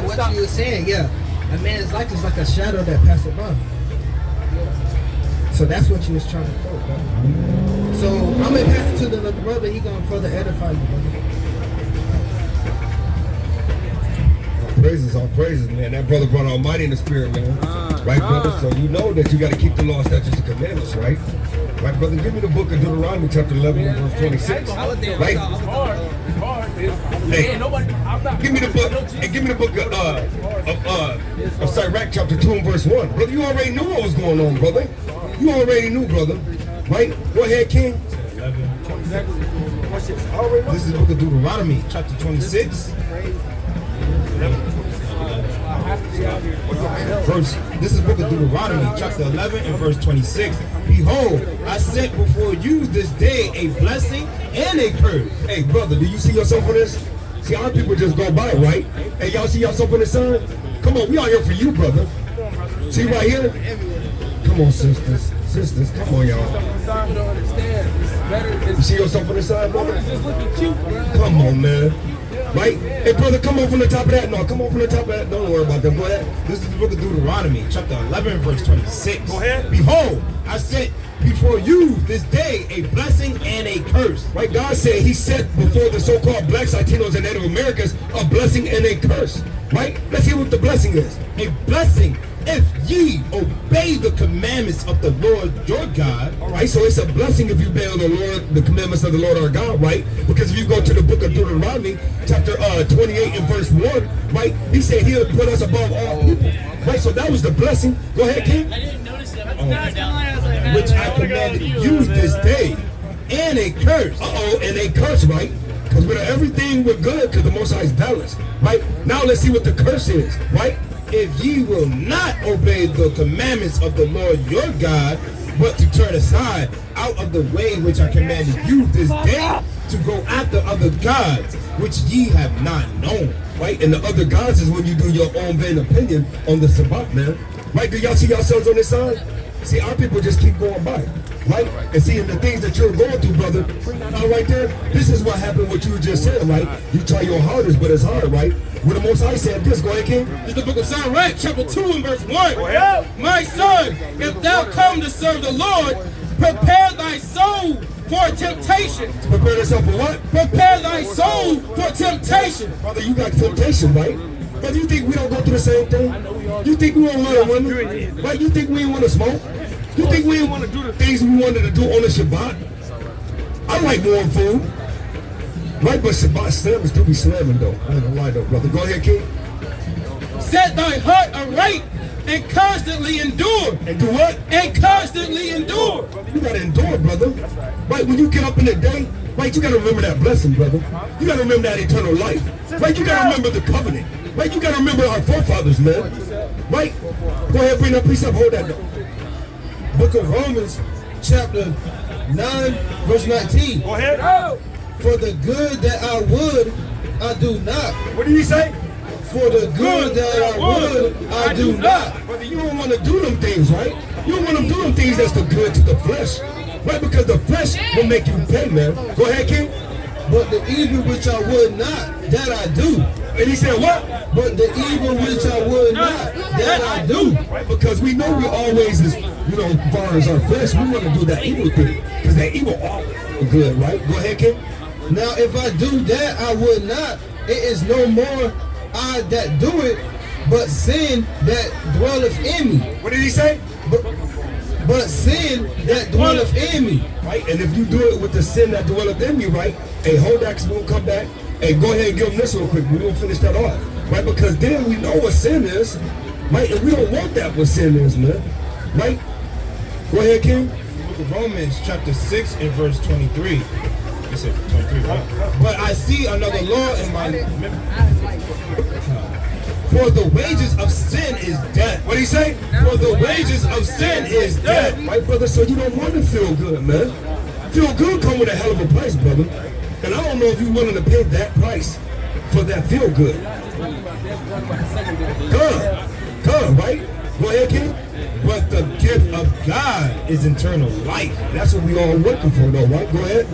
what you were saying, yeah. A man's life is like a shadow that passes by. So that's what you was trying to quote, brother. So I'm gonna pass it to the little brother. He gonna further edify you, brother. All praises, man. That brother brought Almighty in the spirit, man. Right, brother? So you know that you got to keep the law, statutes, and commandments, right? Right, brother? Give me the book of Deuteronomy, chapter 11, verse 26. Right? Hey, give me the book, and give me the book of Sirach, chapter 2, and verse 1. Brother, you already knew what was going on, brother. You already knew, brother. Right? Go ahead, King. This is the book of Deuteronomy, chapter 26. This is the book of Deuteronomy, chapter 11 and verse 26. Behold, I set before you this day a blessing and a curse. Hey, brother, do you see yourself on this? See, our people just go by, right? Hey, y'all see yourself on the sign? Come on, we out here for you, brother. See right here? Come on, sisters. Sisters, come on, y'all. You see yourself on the side, brother? Come on, man. Right? Hey, brother, come on from the top of that. No, come on from the top of that. Don't worry about that. Go ahead. This is the book of Deuteronomy, chapter 11, verse 26. Go ahead. Behold, I set before you this day a blessing and a curse. Right? God said he set before the so-called blacks, Latinos, and Native Americans a blessing and a curse. Right? Let's hear what the blessing is. A blessing if ye obey the commandments of the Lord your God. All right, so it's a blessing if you obey the commandments of the Lord our God, right? Because if you go to the book of Deuteronomy, chapter 28 and verse 1, right? He said he'll put us above all people. Right, so that was the blessing. Go ahead, King. I didn't notice that. Which I commanded you this day. And a curse. And a curse, right? Because with everything we're good, because the Most High is balanced, right? Now let's see what the curse is, right? If ye will not obey the commandments of the Lord your God, but to turn aside out of the way which I commanded you this day, to go after other gods, which ye have not known. Right? And the other gods is when you do your own vain opinion on the Sabbath, man. Right? Do y'all see yourselves on this side? See, our people just keep going by. Right? And seeing the things that you're going through, brother. Now, right there, this is what happened, what you just said, right? You try your hardest, but it's hard, right? When the Most High said this, go ahead, King. This is the book of Ahrayah, chapter 2 and verse 1. My son, if thou come to serve the Lord, prepare thy soul for temptation. Prepare yourself for what? Prepare thy soul for temptation. Brother, you got temptation, right? Brother, you think we don't go through the same thing? You think we don't want to women? Right? You think we ain't want to smoke? You think we ain't want to do the things we wanted to do on the Shabbat? I like warm food. Right, but Shabbat slammers do be slamming though. I ain't gonna lie though, brother. Go ahead, King. Set thy heart aright and constantly endure. And do what? And constantly endure. You gotta endure, brother. Right, when you get up in the day, right, you gotta remember that blessing, brother. You gotta remember that eternal life. Right, you gotta remember the covenant. Right, you gotta remember our forefathers, man. Right? Go ahead, bring that piece up, hold that though. Book of Romans, chapter 9, verse 19. Go ahead. For the good that I would, I do not. What did he say? For the good that I would, I do not. Brother, you don't want to do them things, right? You don't want to do them things that's the good to the flesh. Right? Because the flesh will make you pay, man. Go ahead, King. But the evil which I would not, that I do. And he said what? But the evil which I would not, that I do. Right? Because we know we always is, you know, as far as our flesh, we want to do that evil thing. Because that evil always is good, right? Go ahead, King. Now if I do that I would not, it is no more I that do it, but sin that dwelleth in me. What did he say? But sin that dwelleth in me. Right? And if you do it with the sin that dwelleth in me, right? Hey, hold that, because we'll come back. Hey, go ahead and give them this real quick. We're going to finish that off. Right? Because then we know what sin is. Right? And we don't want that what sin is, man. Right? Go ahead, King. Book of Romans, chapter 6 and verse 23. You said 23, right? But I see another law in my... For the wages of sin is death. What did he say? For the wages of sin is death. Right, brother? So you don't want to feel good, man. Feel good come with a hell of a price, brother. And I don't know if you're willing to pay that price for that feel good. Come, right? Go ahead, King. But the gift of God is eternal life. That's what we all working for, though, right? Go ahead.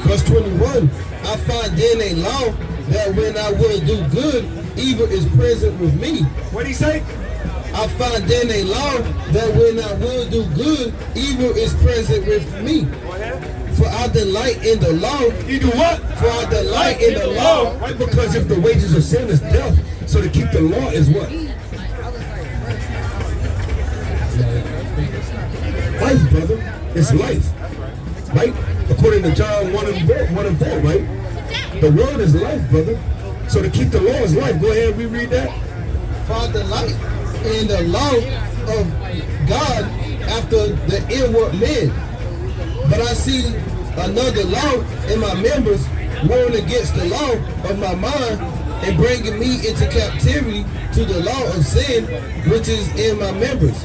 Verse 21, I find then a law that when I will do good, evil is present with me. What did he say? I find in a law that when I will do good, evil is present with me. For I delight in the law. You do what? For I delight in the law. Right, because if the wages of sin is death, so to keep the law is what? Life, brother. It's life. Right? According to John 1 and 4, right? The word is life, brother. So to keep the law is life. Go ahead and reread that. For I delight in the law of God after the inward man. But I see another law in my members, warring against the law of my mind and bringing me into captivity to the law of sin, which is in my members.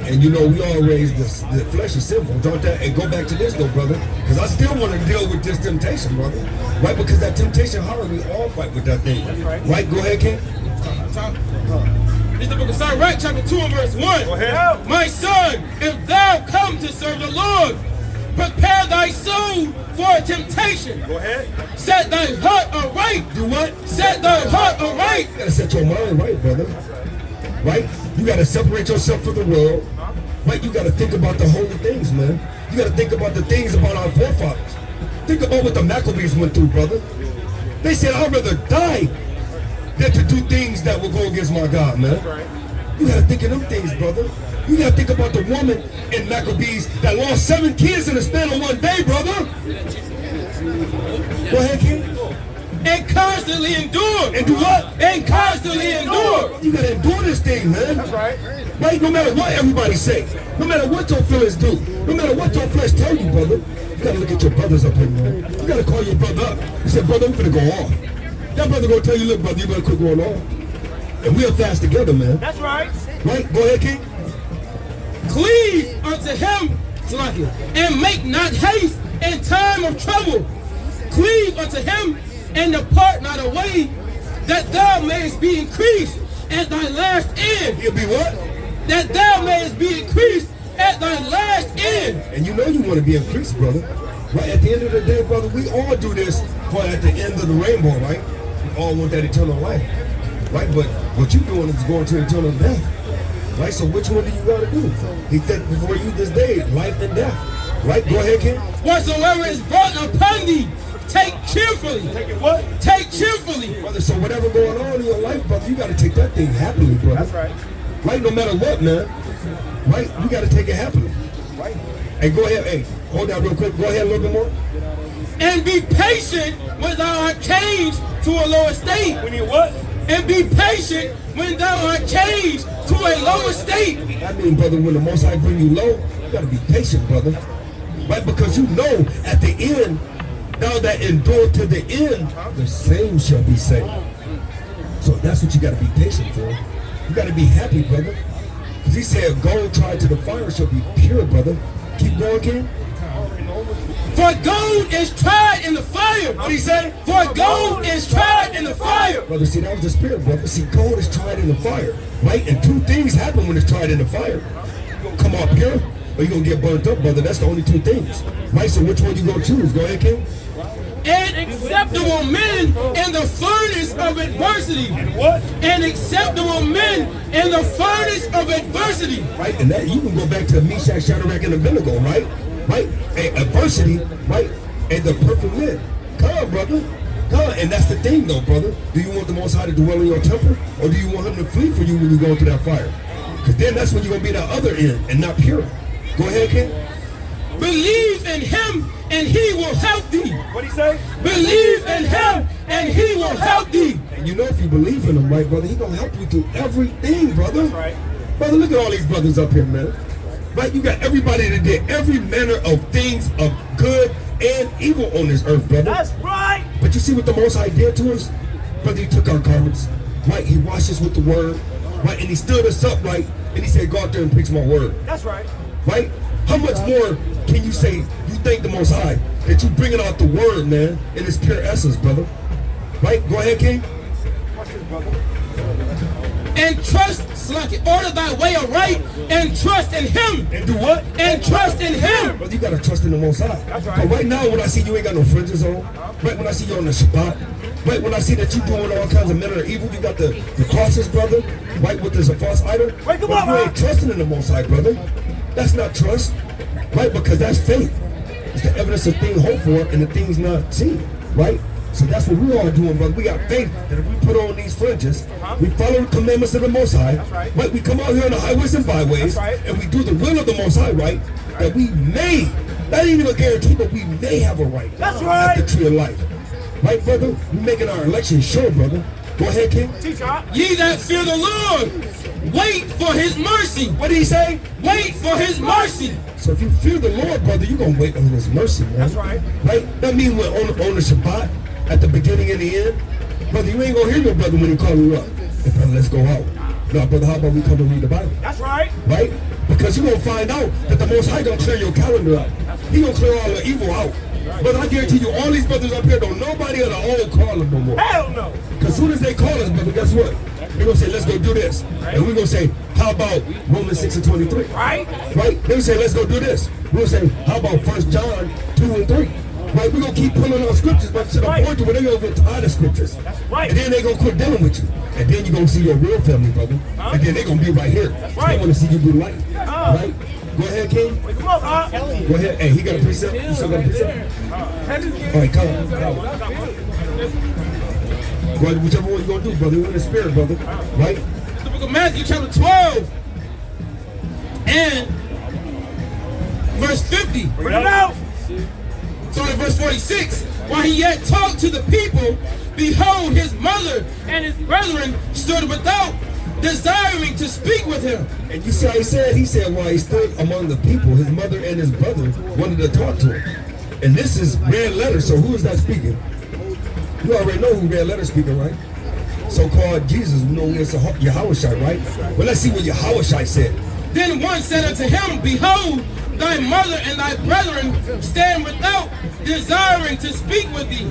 And you know, we all raised the flesh is sinful. Don't that? And go back to this though, brother, because I still want to deal with this temptation, brother. Right? Because that temptation, how we all fight with that thing. Right? Go ahead, King. This is the book of Ahrayah, chapter 2 and verse 1. Go ahead. My son, if thou come to serve the Lord, prepare thy soul for temptation. Go ahead. Set thy heart aright. Do what? Set thy heart aright. You gotta set your mind right, brother. Right? You gotta separate yourself from the world. Right? You gotta think about the holy things, man. You gotta think about the things about our forefathers. Think about what the Maccabees went through, brother. They said, I'd rather die than to do things that will go against my God, man. You gotta think of them things, brother. You gotta think about the woman in Maccabees that lost 7 kids in the span of one day, brother. Go ahead, King. And constantly endure. And do what? And constantly endure. You gotta endure this thing, man. That's right. Right? No matter what everybody say. No matter what your feelings do. No matter what your flesh tell you, brother. You gotta look at your brothers up here, man. You gotta call your brother up. You say, brother, I'm finna go off. That brother gonna tell you, look, brother, you better quit going off. And we'll fast together, man. That's right. Right? Go ahead, King. Cleave unto him, and make not haste in time of trouble. Cleave unto him, and depart not away, that thou mayest be increased at thy last end. You'll be what? That thou mayest be increased at thy last end. And you know you want to be increased, brother. Right? At the end of the day, brother, we all do this for at the end of the rainbow, right? We all want that eternal life. Right? But what you're doing is going to eternal death. Right? So which one do you got to do? He said before you this day, life and death. Right? Go ahead, King. Whatsoever is brought upon thee, take cheerfully. Take it what? Take cheerfully. Brother, so whatever going on in your life, brother, you got to take that thing happily, brother. That's right. Right? No matter what, man. Right? You got to take it happily. Right? Hey, go ahead. Hey, hold that real quick. Go ahead a little bit more. And be patient when thou art changed to a lower state. When you what? And be patient when thou art changed to a lower state. I mean, brother, when the Most High bring you low, you got to be patient, brother. Right? Because you know at the end, thou that endure to the end, the same shall be saved. So that's what you got to be patient for. You got to be happy, brother. Because he said, gold tried to the fire shall be pure, brother. Keep going, King. For gold is tried in the fire. What did he say? For gold is tried in the fire. Brother, see, that was the spirit, brother. See, gold is tried in the fire, right? And two things happen when it's tried in the fire. You're going to come out pure, or you're going to get burnt up, brother. That's the only two things. Right? So which one you going to choose? Go ahead, King. And acceptable men in the furnace of adversity. What? And acceptable men in the furnace of adversity. Right? And that you can go back to Meshach, Shadrach, and Abednego, right? Right? And adversity, right? And the perfect men. Come, brother. Come. And that's the thing, though, brother. Do you want the Most High to dwell in your temple, or do you want him to flee for you when you go into that fire? Because then that's when you're going to be the other end and not pure. Go ahead, King. Believe in him, and he will help thee. What did he say? Believe in him, and he will help thee. And you know if you believe in him, right, brother, he going to help you through everything, brother. Right. Brother, look at all these brothers up here, man. Right? You got everybody that did every manner of things of good and evil on this earth, brother. That's right. But you see what the Most High did to us? Brother, he took our garments, right? He washed us with the word, right? And he stood us up, right? And he said, go out there and preach my word. That's right. Right? How much more can you say you thank the Most High that you bringing out the word, man, in its pure essence, brother? Right? Go ahead, King. Watch this, brother. And trust order thy way aright and trust in him. And do what? And trust in him. Brother, you gotta trust in the Most High. That's right. But right now, when I see you ain't got no fringes on, right when I see you on the Shabbat, right when I see that you doing all kinds of manner of evil, you got the crosses, brother, right with this a false idol. Wake him but up, you ain't trusting in the Most High, brother. That's not trust, right? Because that's faith. It's the evidence of things hoped for and the things not seen, right? So that's what we all doing, brother. We got faith that if we put on these fringes, we follow the commandments of the Most High, right? We come out here on the highways and byways, and we do the will of the Most High, right? That we may, not even a guarantee, but we may have a right at the tree of life. Right, brother? We making our election sure, brother. Go ahead, King. Ye that fear the Lord, wait for his mercy. What did he say? Wait for his mercy. So if you fear the Lord, brother, you're going to wait on his mercy, man. That's right. Right? That means we're on the Shabbat, at the beginning and the end. Brother, you ain't going to hear your brother when he call you up. Hey, brother, let's go out. No, brother, how about we come and read the Bible? That's right. Right? Because you're going to find out that the Most High going to clear your calendar out. He going to clear all the evil out. But I guarantee you, all these brothers up here, don't nobody of the old call them no more. Hell no. Because as soon as they call us, brother, guess what? They're going to say, let's go do this. And we're going to say, how about Romans 6 and 23? Right. Right? They're going to say, let's go do this. We're going to say, how about 1 John 2 and 3? Right? We're going to keep pulling on scriptures, but to the point where they're going to get tired of scriptures. right. And then they're going to quit dealing with you. And then you're going to see your real family, brother. And then they're going to be right here. right. They want to see you do life. Right? Go ahead, King. Wake him up, huh? Go ahead. Hey, he got a precept? You still got a precept? All right, come on. Go ahead, whichever one you're going to do, brother. We're in the spirit, brother. Right? It's the book of Matthew, chapter 12, and verse 50. Bring it out. Starting at verse 46. While he yet talked to the people, behold, his mother and his brethren stood without, desiring to speak with him. And you see how he said while he stood among the people, his mother and his brother wanted to talk to him. And this is red letter, so who is that speaking? You already know who red letter speaking, right? So-called Jesus, we know it's Yahushua, right? Well, let's see what Yahushua said. Then one said unto him, behold, thy mother and thy brethren stand without, desiring to speak with thee.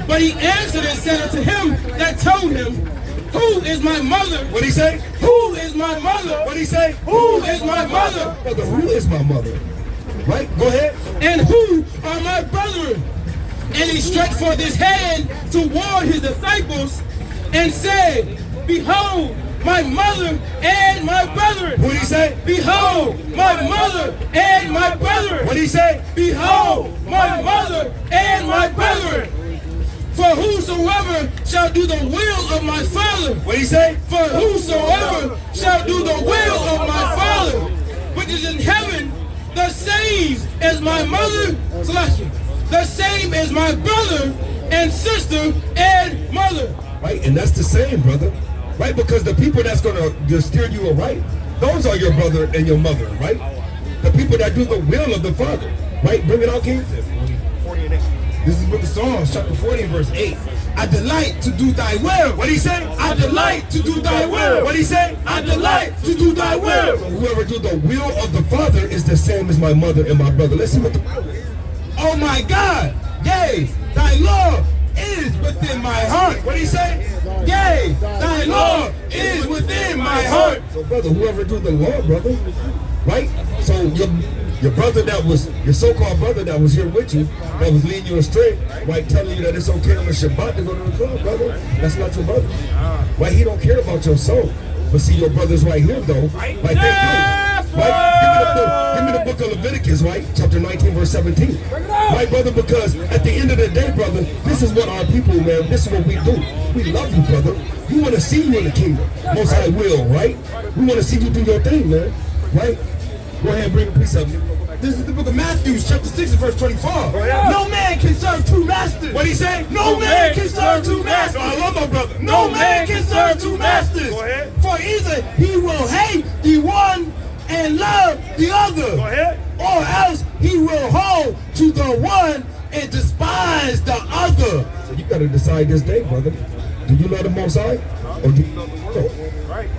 But he answered and said unto him that told him, who is my mother? What'd he say? Who is my mother? What'd he say? Who is my mother? Brother, who is my mother? Right? Go ahead. And who are my brethren? And he stretched forth his hand toward his disciples and said, behold, my mother and my brethren. What'd he say? Behold, my mother and my brethren. What'd he say? Behold, my mother and my brethren. For whosoever shall do the will of my Father. What'd he say? For whosoever shall do the will of my Father, which is in heaven, the same as my mother, the same as my brother and sister and mother. Right? And that's the same, brother. Right? Because the people that's going to steer you right, those are your brother and your mother, right? The people that do the will of the Father. Right? Bring it out, King. 40 and 8. This is the book of Psalms, chapter 40 and verse 8. I delight to do thy will. What'd he say? I delight to do thy will. What'd he say? I delight to do thy will. So whoever do the will of the Father is the same as my mother and my brother. Let's see what the Bible is. Oh my God, yea, thy love is within my heart. What'd he say? Yea, thy love is within my heart. So brother, whoever do the law, brother, right? So your brother that was, your so-called brother that was here with you, that was leading you astray, right, telling you that it's okay on the Shabbat to go to the club, brother, that's not your brother. Right, he don't care about your soul. But see, your brother's right here, though, right, they do. Right, give me the book of Leviticus, right, chapter 19, verse 17. Right, brother, because at the end of the day, brother, this is what our people, man, this is what we do. We love you, brother. We want to see you in the kingdom. Most High will, right? We want to see you do your thing, man, right? Go ahead and bring a piece up. This is the book of Matthew, chapter 6 and verse 24. No man can serve two masters. What'd he say? No man can serve two masters. I love my brother. No man can serve two masters. Go ahead. For either he will hate the one and love the other. Go ahead. Or else he will hold to the one and despise the other. So you got to decide this day, brother. Do you love the Most High? Or do you love the world? Right.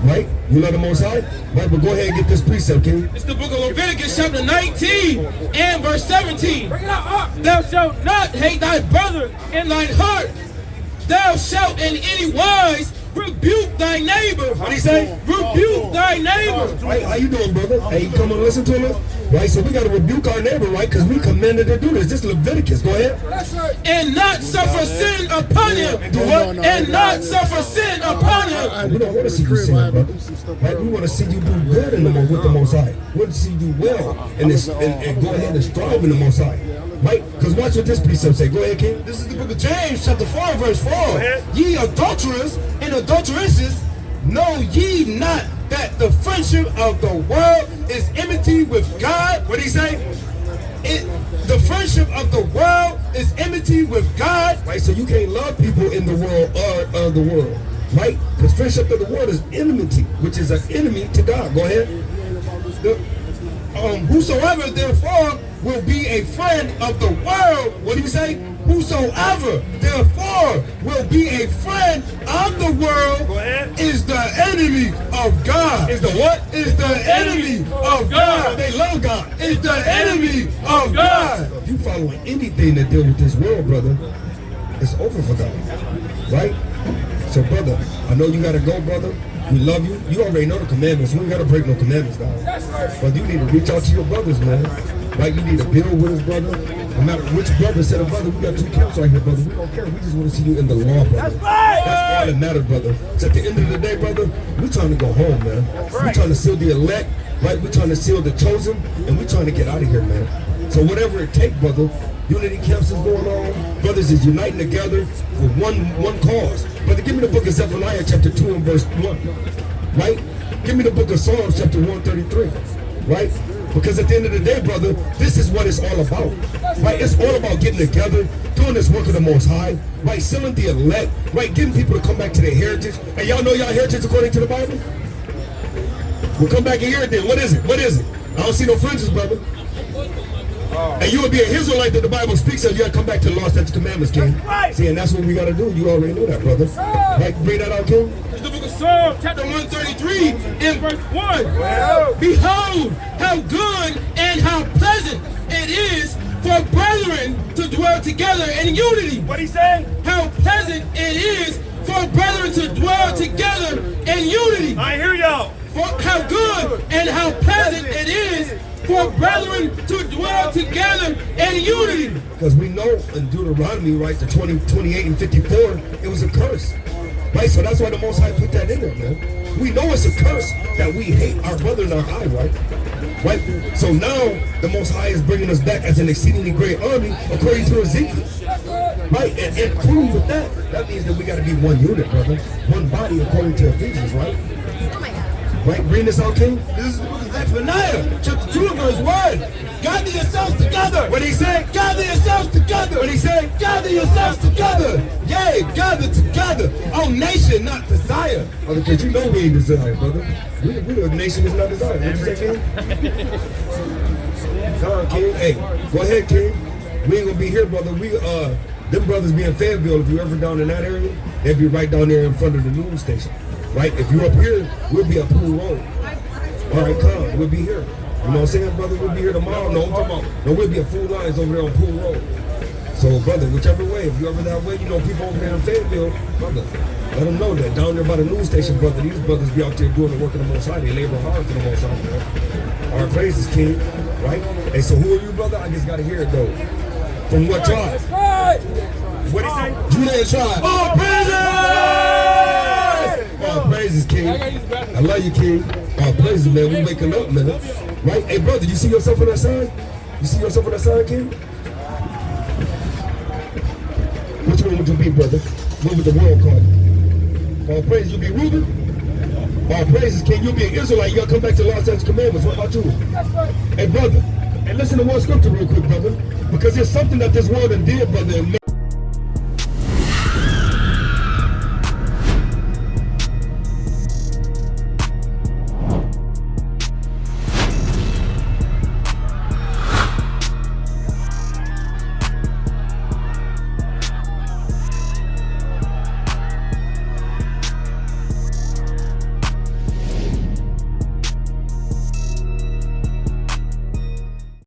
Right? You love the Most High? Right, but go ahead and get this precept, King. It's the book of Leviticus, chapter 19 and verse 17. Bring it up. Thou shalt not hate thy brother in thine heart. Thou shalt in any wise rebuke thy neighbor. What he say? Rebuke thy neighbor. Right, how you doing, brother? Hey, you come and listen to us? Right, so we got to rebuke our neighbor, right? Because we commanded to do this. This is Leviticus. Go ahead. And not suffer sin upon him. Do what? And not suffer sin upon him. We don't want to see you sin, brother. Right? We want to see you do good in with the Most High. We want to see you do well and go ahead and strive in the Most High. Right? Because watch what this precept say. Go ahead, King. This is the book of James, chapter 4, verse 4. Ye adulterers and adulteresses, know ye not that the friendship of the world is enmity with God? What did he say? The friendship of the world is enmity with God. Right, so you can't love people in the world or of the world. Right? Because friendship of the world is enmity, which is an enemy to God. Go ahead. Whosoever therefore will be a friend of the world, what do you say? Whosoever therefore will be a friend of the world is the enemy of God. Is the what? Is the enemy of God. They love God. Is the enemy of God. If you following anything that deal with this world, brother, it's over for God. Right? So, brother, I know you got to go, brother. We love you. You already know the commandments. We ain't got to break no commandments down. But you need to reach out to your brothers, man. Right? You need to build with his brother. No matter which brother said a brother, we got two camps right here, brother. We don't care. We just want to see you in the law, brother. That's all that matters, brother. So at the end of the day, brother, we're trying to go home, man. We're trying to seal the elect, right? We're trying to seal the chosen, and we're trying to get out of here, man. So whatever it takes, brother, unity camps is going on. Brothers is uniting together for one cause. Brother, give me the book of Zephaniah chapter 2 and verse 1. Right? Give me the book of Psalms chapter 133. Right? Because at the end of the day, brother, this is what it's all about. Right? It's all about getting together, doing this work of the Most High, right? Sealing the elect, right? Getting people to come back to their heritage. And y'all know y'all heritage according to the Bible? We'll come back and hear it then. What is it? What is it? I don't see no fringes, brother. And you would be an Israelite that the Bible speaks of. You got to come back to the law, statutes, commandments, King. See, and that's what we got to do. You already know that, brother. Right? Bring that out, King. It's the book of Psalms, chapter 133, and verse 1. Behold, how good and how pleasant it is for brethren to dwell together in unity. What he say? How pleasant it is for brethren to dwell together in unity. I hear y'all. How good and how pleasant it is for brethren to dwell together in unity. Because we know in Deuteronomy, right, the 28 and 54, it was a curse. Right, so that's why the Most High put that in there, man. We know it's a curse that we hate our brother in our eye, right? Right? So now the Most High is bringing us back as an exceedingly great army according to Ezekiel. Right? And according with that means that we got to be one unit, brother. One body according to Ephesians, right? Right? Bring this out, King. This is the book of Zephaniah, chapter 2, verse 1. Gather yourselves together. What did he say? Gather yourselves together. What did he say? Gather yourselves together. Yea, gather together. Oh, nation, not desire. Brother, because you know we ain't desire, brother. We a nation is not desire. What you say, King? Come on, King. Hey, go ahead, King. We ain't gonna be here, brother. Them brothers be in Fayetteville. If you ever down in that area, they'd be right down there in front of the news station. Right? If you're up here, we'll be at Pool Road. All right, come. We'll be here. You know what I'm saying, brother? We'll be here tomorrow. No, I'm talking about. No, we'll be at Full Lines over there on Pool Road. So, brother, whichever way, if you're ever that way, you know, people over there in Fayetteville, brother, let them know that down there by the news station, brother, these brothers be out there doing the work of the Most High. They labor hard for the Most High, man. Our praises, King. Right? Hey, so who are you, brother? I just got to hear it, though. From what tribe? What did he say? Judah tribe. Oh, praises! Oh, praises, King. I love you, King. Oh, praises, man. We waking up, man. Right? Hey, brother, you see yourself on that side? You see yourself on that side, King? Which one would you be, brother? What would the world call you? All praises, you'll be Reuben? All praises, King. You'll be an Israelite. You got to come back to the law, statutes, commandments. What about you? Hey, brother. And listen to one scripture real quick, brother. Because there's something that this world done did, brother.